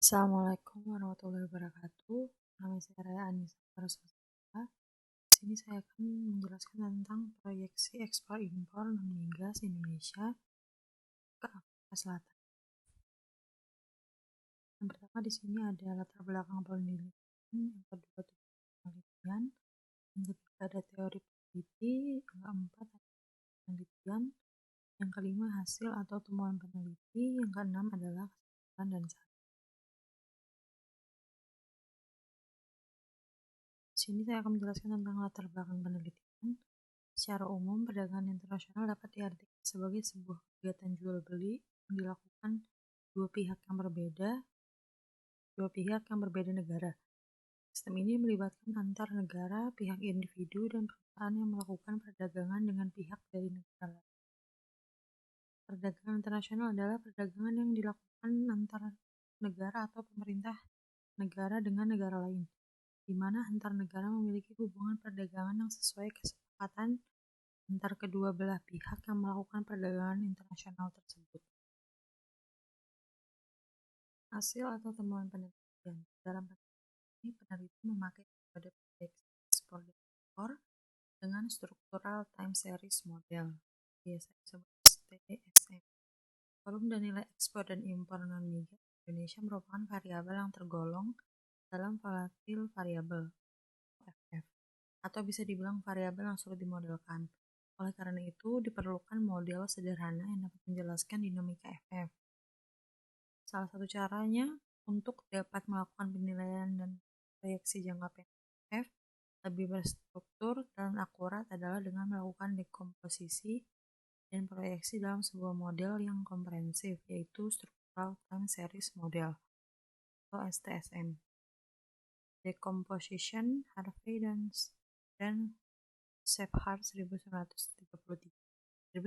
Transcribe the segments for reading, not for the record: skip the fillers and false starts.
Assalamualaikum warahmatullahi wabarakatuh. Nama saya Raya Anissa Prasosta. Di sini saya akan menjelaskan tentang proyeksi ekspor impor non-migas Indonesia ke Afrika Selatan. Yang pertama di sini ada latar belakang penelitian, yang kedua penelitian, yang ketiga ada teori peneliti, yang keempat ada penelitian, yang kelima hasil atau temuan peneliti, yang keenam adalah kesimpulan dan saran. Di sini saya akan menjelaskan tentang latar belakang penelitian. Secara umum, perdagangan internasional dapat diartikan sebagai sebuah kegiatan jual beli yang dilakukan dua pihak yang berbeda negara. Sistem ini melibatkan antar negara, pihak individu, dan perusahaan yang melakukan perdagangan dengan pihak dari negara lain. Perdagangan internasional adalah perdagangan yang dilakukan antar negara atau pemerintah negara dengan negara lain, di mana antar negara memiliki hubungan perdagangan yang sesuai kesepakatan antar kedua belah pihak yang melakukan perdagangan internasional tersebut. Hasil atau temuan penelitian. Dalam penelitian ini, peneliti memakai metode prediksi ekspor dan impor dengan struktural time series model, biasa disebut STSM. Volume dan nilai ekspor dan impor non-migas Indonesia merupakan variabel yang tergolong dalam volatile variable (VF), atau bisa dibilang variabel yang sulit dimodelkan. Oleh karena itu, diperlukan model sederhana yang dapat menjelaskan dinamika FF. Salah satu caranya untuk dapat melakukan penilaian dan proyeksi jangka pendek FF lebih berstruktur dan akurat adalah dengan melakukan dekomposisi dan proyeksi dalam sebuah model yang komprehensif, yaitu Structural Time Series Model atau STSM. Decomposition, Harvey dan Shephard 1993.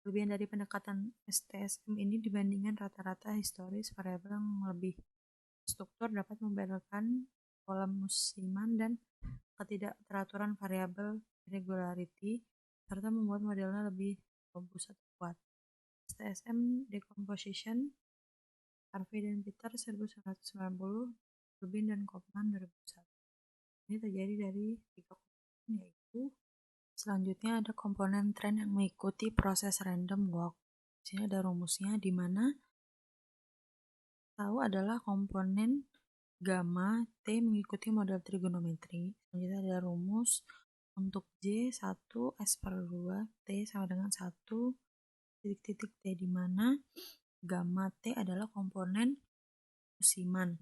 Kelebihan dari pendekatan STSM ini dibandingkan rata-rata historis variabel yang lebih struktur dapat membedakan pola musiman dan ketidakteraturan variabel irregularity serta membuat modelnya lebih robust atau kuat. STSM Decomposition, Harvey dan Peter 1990, Rubin dan Kaufman 2001. Ini terjadi dari 3 komponen, yaitu selanjutnya ada komponen tren yang mengikuti proses random walk. Di sini ada rumusnya, di mana tahu adalah komponen gamma T mengikuti model trigonometri. Selanjutnya ada rumus untuk J 1 S per 2 T sama dengan 1 titik-titik T, di mana gamma T adalah komponen musiman.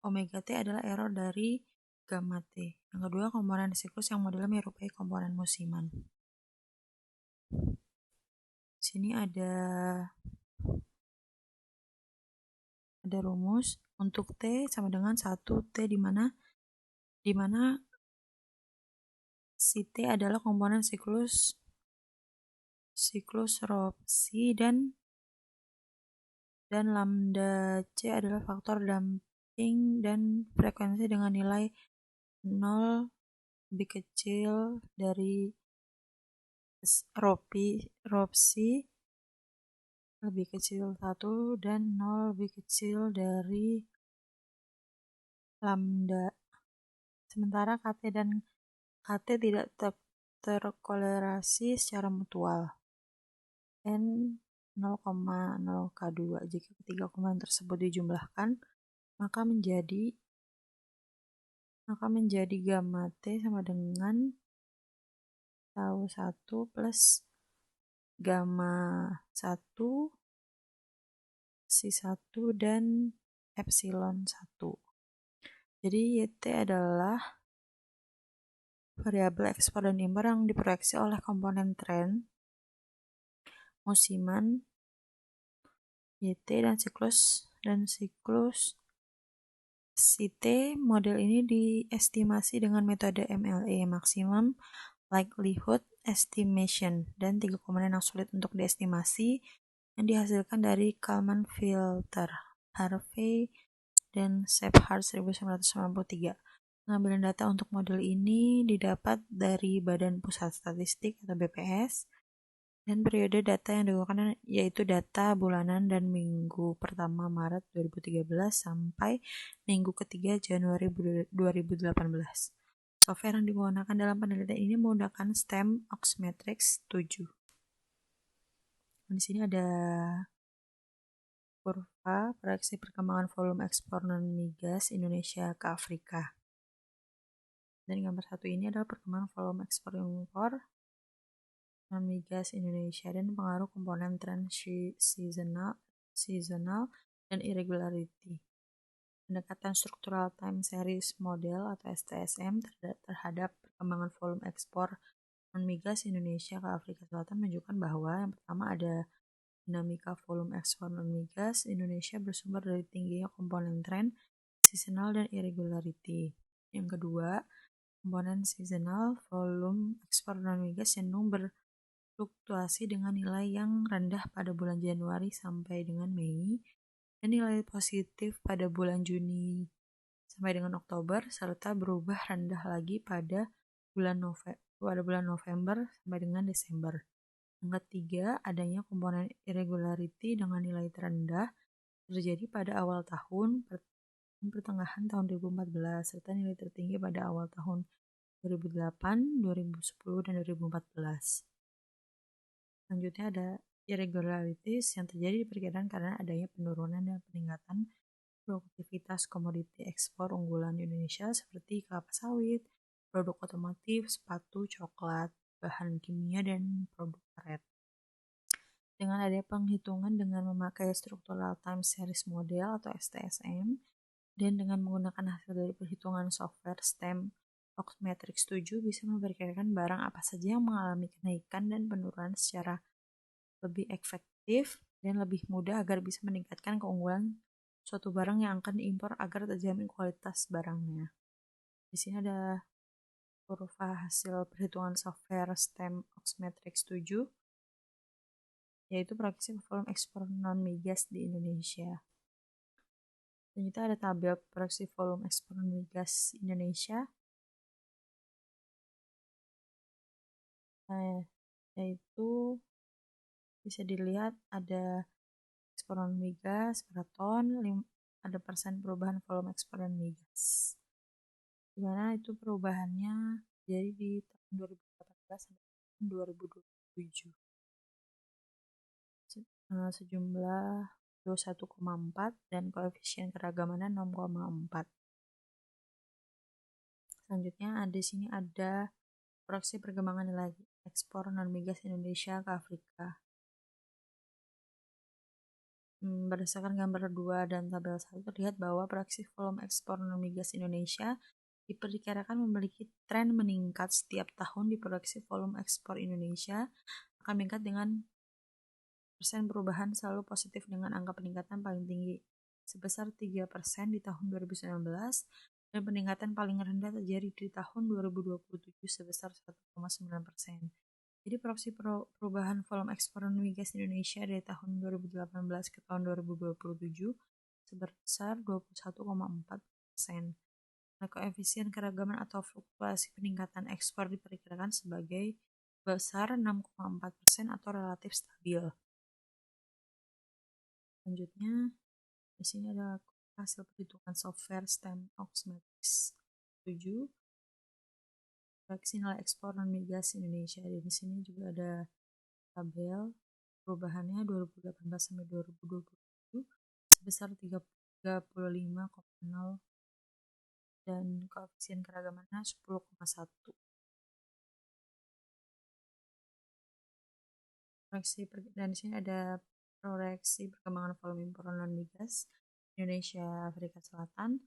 Omega T adalah error dari gamma T. Yang kedua, komponen siklus yang modelnya menyerupai komponen musiman. Di sini ada rumus untuk T sama dengan 1 T, di mana si T adalah komponen siklus Rhopsi dan lambda C adalah faktor damping dan frekuensi dengan nilai 0 lebih kecil dari Rhopsi lebih kecil 1 dan 0 lebih kecil dari lambda. Sementara KT dan KT tidak terkolerasi secara mutual. N 0,0 K2. Jika ketiga komponen tersebut dijumlahkan, maka menjadi gamma T sama dengan tau 1 plus gamma 1 si 1 dan epsilon 1. Jadi YT adalah variabel ekspor dan impor yang diproyeksi oleh komponen tren, musiman, YT dan siklus CT. Model ini diestimasi dengan metode MLE, Maximum Likelihood Estimation, dan 3 komponen yang sulit untuk diestimasi yang dihasilkan dari Kalman filter, Harvey dan Shephard 1993. Pengambilan data untuk model ini didapat dari Badan Pusat Statistik atau BPS, Dan periode data yang digunakan yaitu data bulanan dan minggu pertama Maret 2013 sampai minggu ketiga Januari 2018. Software yang digunakan dalam penelitian ini menggunakan STEM Oxmetrics 7. Di sini ada kurva proyeksi perkembangan volume ekspor non-migas Indonesia ke Afrika. Dan gambar satu ini adalah perkembangan volume ekspor impor non-migas Indonesia dan pengaruh komponen tren seasonal dan irregularity. Pendekatan struktural time series model atau STSM terhadap perkembangan volume ekspor non-migas Indonesia ke Afrika Selatan menunjukkan bahwa yang pertama ada dinamika volume ekspor non-migas Indonesia bersumber dari tingginya komponen tren seasonal dan irregularity. Yang kedua, komponen seasonal volume ekspor non-migas cenderung berfluktuasi dengan nilai yang rendah pada bulan Januari sampai dengan Mei dan nilai positif pada bulan Juni sampai dengan Oktober serta berubah rendah lagi pada bulan November sampai dengan Desember. Yang ketiga, adanya komponen irregularity dengan nilai terendah terjadi pada awal tahun pertengahan tahun 2014 serta nilai tertinggi pada awal tahun 2008, 2010, dan 2014. Selanjutnya ada irregularities yang terjadi diperkirakan karena adanya penurunan dan peningkatan produktivitas komoditi ekspor unggulan Indonesia seperti kelapa sawit, produk otomotif, sepatu, coklat, bahan kimia, dan produk karet. Dengan adanya penghitungan dengan memakai Structural Time Series Model atau STSM dan dengan menggunakan hasil dari perhitungan software STEM Oxmetrics 7 bisa memperkirakan barang apa saja yang mengalami kenaikan dan penurunan secara lebih efektif dan lebih mudah agar bisa meningkatkan keunggulan suatu barang yang akan diimpor agar terjamin kualitas barangnya. Di sini ada kurva hasil perhitungan software STEM Oxmetrics 7 yaitu proyeksi volume ekspor non-migas di Indonesia. Selanjutnya ada tabel proyeksi volume ekspor non-migas Indonesia. Yaitu bisa dilihat ada ekspor non-migas per ton, ada persen perubahan volume ekspor non-migas. Dimana itu perubahannya jadi di tahun 2018 sampai tahun 2027. Sejumlah 21,4 dan koefisien keragamannya 6,4. Selanjutnya di sini ada proyeksi perkembangan nilai ekspor non-migas Indonesia ke Afrika. Berdasarkan gambar 2 dan tabel 1 terlihat bahwa proyeksi volume ekspor non-migas Indonesia diperkirakan memiliki tren meningkat setiap tahun. Diproyeksi volume ekspor Indonesia akan meningkat dengan persen perubahan selalu positif dengan angka peningkatan paling tinggi sebesar 3% di tahun 2019 dan peningkatan paling rendah terjadi di tahun 2027 sebesar 1,9%. Jadi proyeksi perubahan volume ekspor non-migas Indonesia dari tahun 2018 ke tahun 2027 sebesar 21,4%. Nah, koefisien keragaman atau fluktuasi peningkatan ekspor diperkirakan sebagai besar 6,4% atau relatif stabil. Selanjutnya, di sini ada hasil perhitungan software STEM Oxmetrics 7 proyeksi nilai ekspor non-migas Indonesia. Di sini juga ada tabel perubahannya 2018 sampai 2027 sebesar 35,0 dan koefisien keragamannya 10,1. Dan di sini ada proyeksi perkembangan volume impor non-migas Indonesia Afrika Selatan,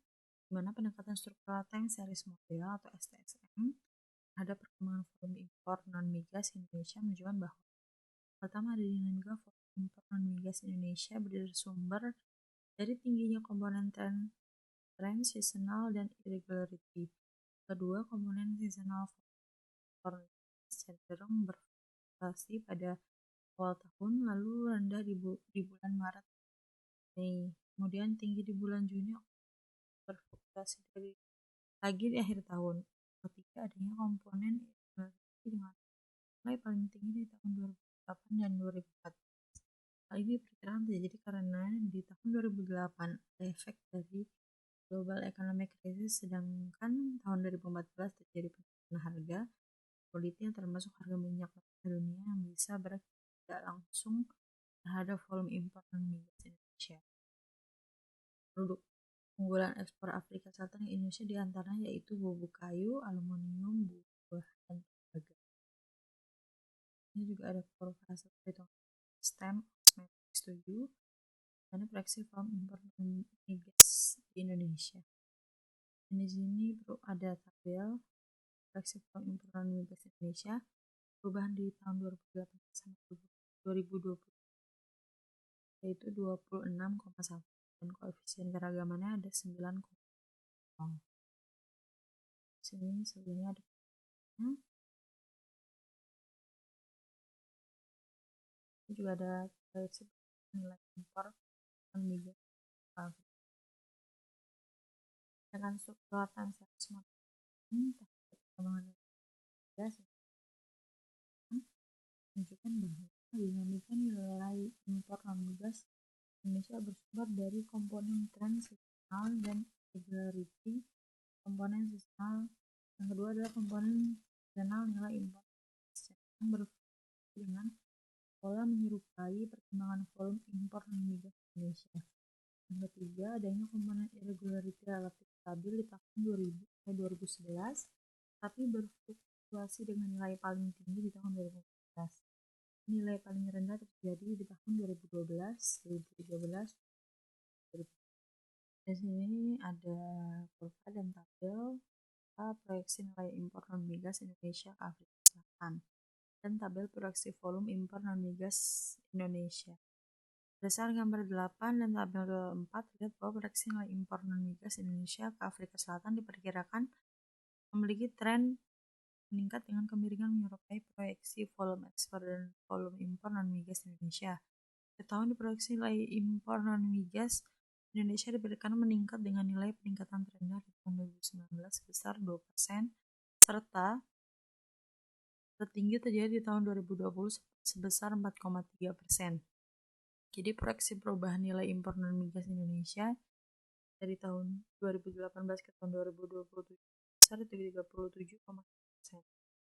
di mana pendekatan struktural time series model atau STSM terhadap perkembangan volume impor non-migas Indonesia menunjukkan bahwa pertama ada dinamika volume impor non-migas Indonesia bersumber dari tingginya komponen tren seasonal dan irregularity. Kedua, komponen seasonal cenderung berfluktuasi pada awal tahun, lalu rendah di bulan Maret, Mei, kemudian tinggi di bulan Juni, berfluktuasi lagi di akhir tahun. Ketiga, adanya komponen irregularity dengan nilai paling tinggi di tahun 2008 dan 2014. Hal ini diperkirakan terjadi karena di tahun 2008 ada efek dari global economic crisis, sedangkan tahun 2014 terjadi penurunan harga komoditi yang termasuk harga minyak dunia yang bisa berakibat tidak langsung terhadap volume impor non migas Indonesia. Produk unggulan ekspor Afrika Selatan ke Indonesia diantaranya yaitu bubuk kayu, aluminium, buah, dan tembaga. Ini juga ada forecast perhitungan stem Osmetric 7 dan proyeksi volume impor migas di Indonesia. Dan di sini ada tabel proyeksi volume impor migas Indonesia perubahan di tahun 2018 sampai 2020 yaitu 26,1 dan koefisien keragamannya ada 9,0. Sini sebelumnya ada juga ada proyeksi nilai impor migas dengan struktur time series model perkembangan migas menunjukkan bahwa dinamika nilai impor non migas Indonesia bersumber dari komponen tren seasonal dan regularity komponen seasonal. Yang kedua adalah komponen seasonal nilai impor yang berfungsi dengan pola menyerupai perkembangan volume impor non migas Indonesia. Yang ketiga adanya komponen irregularity relatif stabil di tahun 2000 sampai 2011 tapi berfluktuasi dengan nilai paling tinggi di tahun 2014. Nilai paling rendah terjadi di tahun 2012, 2013. Di sini ada kurva dan tabel proyeksi nilai impor non migas Indonesia ke Afrika Selatan dan tabel proyeksi volume impor non migas Indonesia. Berdasarkan gambar 8 dan tabel 4, lihat bahwa proyeksi nilai impor non migas Indonesia ke Afrika Selatan diperkirakan memiliki tren meningkat dengan kemiringan menyerupai proyeksi volume ekspor dan volume impor non migas Indonesia. Di tahun diproyeksi nilai impor non migas Indonesia diperkirakan meningkat dengan nilai peningkatan terendah di tahun 2019 sebesar 2%, serta tertinggi terjadi di tahun 2020 sebesar 4,3%. Jadi proyeksi perubahan nilai impor non migas Indonesia dari tahun 2018 ke tahun 2027 sebesar 37,1%.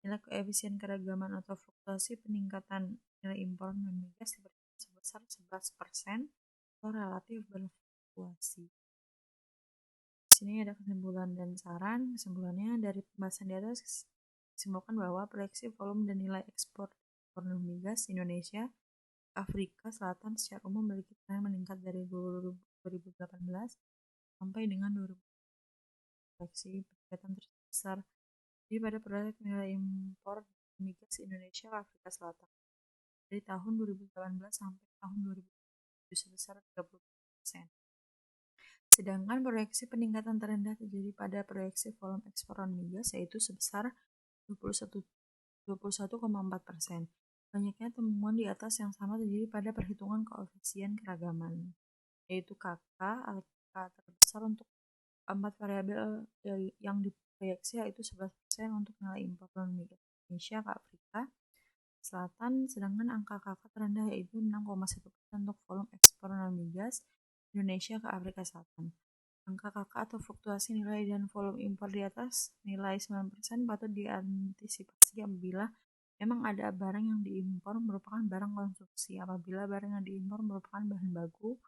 Nilai koefisien keragaman atau fluktuasi peningkatan nilai impor non migas diperkirakan sebesar 11% atau relatif berfluktuasi. Di sini ada kesimpulan dan saran. Kesimpulannya dari pembahasan di atas disimpulkan bahwa proyeksi volume dan nilai ekspor non migas Indonesia Afrika Selatan secara umum memiliki tren meningkat dari 2018 sampai dengan 2020. Proyeksi peningkatan terbesar jadi pada proyek nilai impor migas Indonesia ke Afrika Selatan dari tahun 2018 sampai tahun 2020 sebesar 30%. Sedangkan proyeksi peningkatan terendah terjadi pada proyeksi volume ekspor non migas yaitu sebesar 21,4%. Banyaknya temuan di atas yang sama terjadi pada perhitungan koefisien keragaman, yaitu KK terbesar untuk 4 variabel yang diproyeksi yaitu 11% untuk nilai impor non migas Indonesia ke Afrika Selatan, sedangkan angka KK terendah yaitu 6,1% untuk volume ekspor non migas Indonesia ke Afrika Selatan. Angka KK atau fluktuasi nilai dan volume impor di atas nilai 9% patut diantisipasi apabila memang ada barang yang diimpor merupakan barang konsumsi. Apabila barang yang diimpor merupakan bahan baku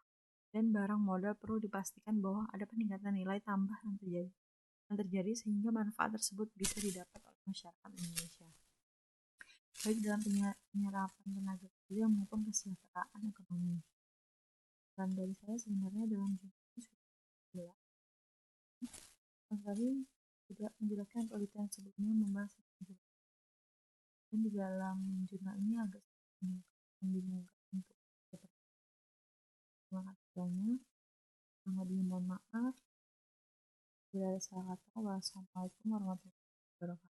dan barang modal, perlu dipastikan bahwa ada peningkatan nilai tambah yang terjadi sehingga manfaat tersebut bisa didapat oleh masyarakat Indonesia, baik dalam penyerapan tenaga kerja maupun kesejahteraan ekonomi. Dan dari saya sebenarnya dalam jurnal ini sudah kali juga menjelaskan penelitian sebelumnya membahas dan di dalam jurnal ini agak membingungkan untuk terima kasih banyak. Mohon maaf bila ada salah kata. Wassalamualaikum warahmatullahi wabarakatuh.